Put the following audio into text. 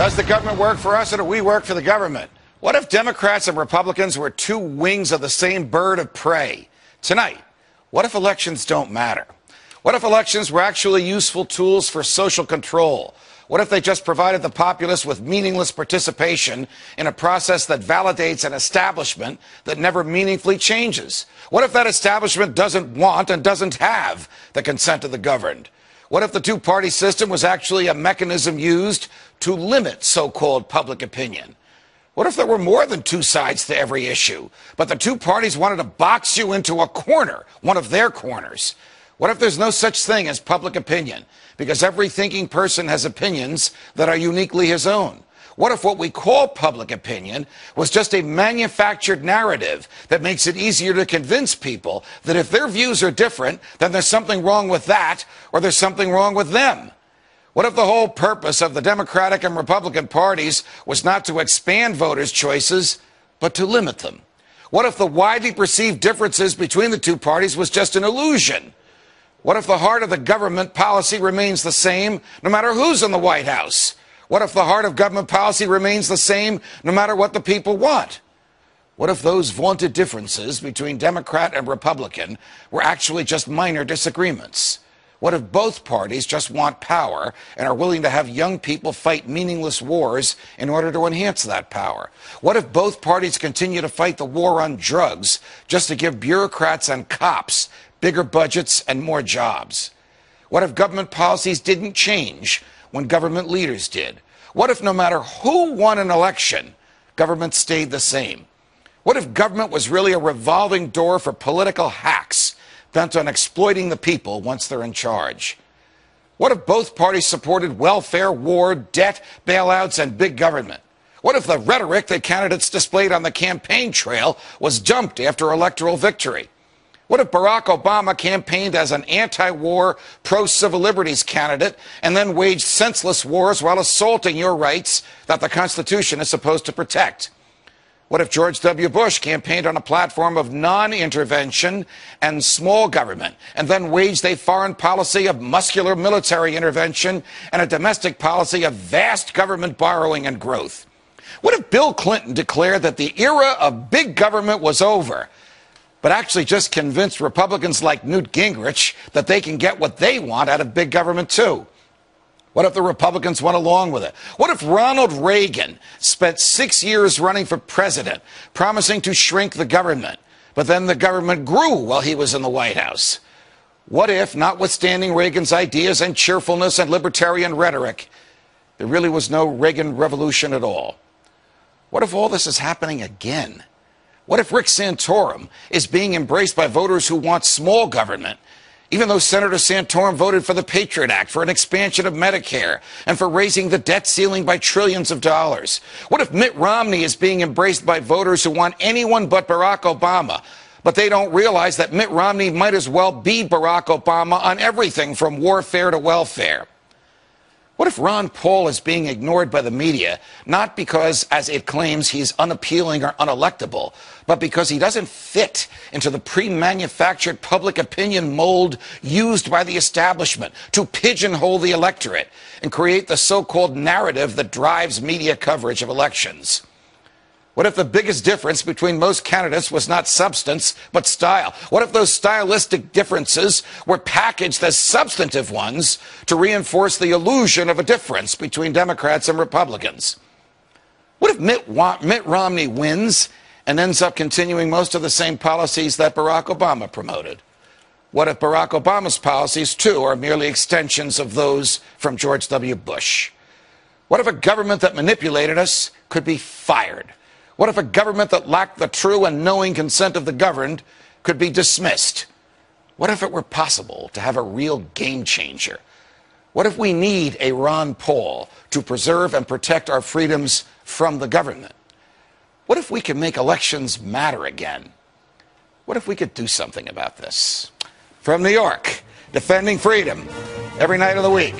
Does the government work for us or do we work for the government? What if Democrats and Republicans were two wings of the same bird of prey? Tonight, what if elections don't matter? What if elections were actually useful tools for social control? What if they just provided the populace with meaningless participation in a process that validates an establishment that never meaningfully changes? What if that establishment doesn't want and doesn't have the consent of the governed? What if the two-party system was actually a mechanism used to limit so-called public opinion? What if there were more than two sides to every issue, but the two parties wanted to box you into a corner, one of their corners? What if there's no such thing as public opinion, because every thinking person has opinions that are uniquely his own? What if what we call public opinion was just a manufactured narrative that makes it easier to convince people that if their views are different, then there's something wrong with that, or there's something wrong with them? What if the whole purpose of the Democratic and Republican parties was not to expand voters' choices, but to limit them? What if the widely perceived differences between the two parties was just an illusion? What if the heart of the government policy remains the same no matter who's in the White House? What if the heart of government policy remains the same no matter what the people want? What if those vaunted differences between Democrat and Republican were actually just minor disagreements? What if both parties just want power and are willing to have young people fight meaningless wars in order to enhance that power? What if both parties continue to fight the war on drugs just to give bureaucrats and cops bigger budgets and more jobs? What if government policies didn't change when government leaders did? What if no matter who won an election, government stayed the same? What if government was really a revolving door for political hacks bent on exploiting the people once they're in charge? What if both parties supported welfare, war, debt, bailouts, and big government? What if the rhetoric that candidates displayed on the campaign trail was dumped after electoral victory? What if Barack Obama campaigned as an anti-war, pro-civil liberties candidate and then waged senseless wars while assaulting your rights that the Constitution is supposed to protect? What if George W. Bush campaigned on a platform of non-intervention and small government and then waged a foreign policy of muscular military intervention and a domestic policy of vast government borrowing and growth? What if Bill Clinton declared that the era of big government was over, but actually just convinced Republicans like Newt Gingrich that they can get what they want out of big government too? What if the Republicans went along with it? What if Ronald Reagan spent 6 years running for president, promising to shrink the government, but then the government grew while he was in the White House? What if, notwithstanding Reagan's ideas and cheerfulness and libertarian rhetoric, there really was no Reagan revolution at all? What if all this is happening again? What if Rick Santorum is being embraced by voters who want small government, even though Senator Santorum voted for the Patriot Act, for an expansion of Medicare, and for raising the debt ceiling by trillions of dollars? What if Mitt Romney is being embraced by voters who want anyone but Barack Obama, but they don't realize that Mitt Romney might as well be Barack Obama on everything from warfare to welfare? What if Ron Paul is being ignored by the media, not because, as it claims, he's unappealing or unelectable, but because he doesn't fit into the pre-manufactured public opinion mold used by the establishment to pigeonhole the electorate and create the so-called narrative that drives media coverage of elections? What if the biggest difference between most candidates was not substance, but style? What if those stylistic differences were packaged as substantive ones to reinforce the illusion of a difference between Democrats and Republicans? What if Mitt Romney wins and ends up continuing most of the same policies that Barack Obama promoted? What if Barack Obama's policies, too, are merely extensions of those from George W. Bush? What if a government that manipulated us could be fired? What if a government that lacked the true and knowing consent of the governed could be dismissed? What if it were possible to have a real game changer? What if we need a Ron Paul to preserve and protect our freedoms from the government? What if we could make elections matter again? What if we could do something about this? From New York, defending freedom every night of the week.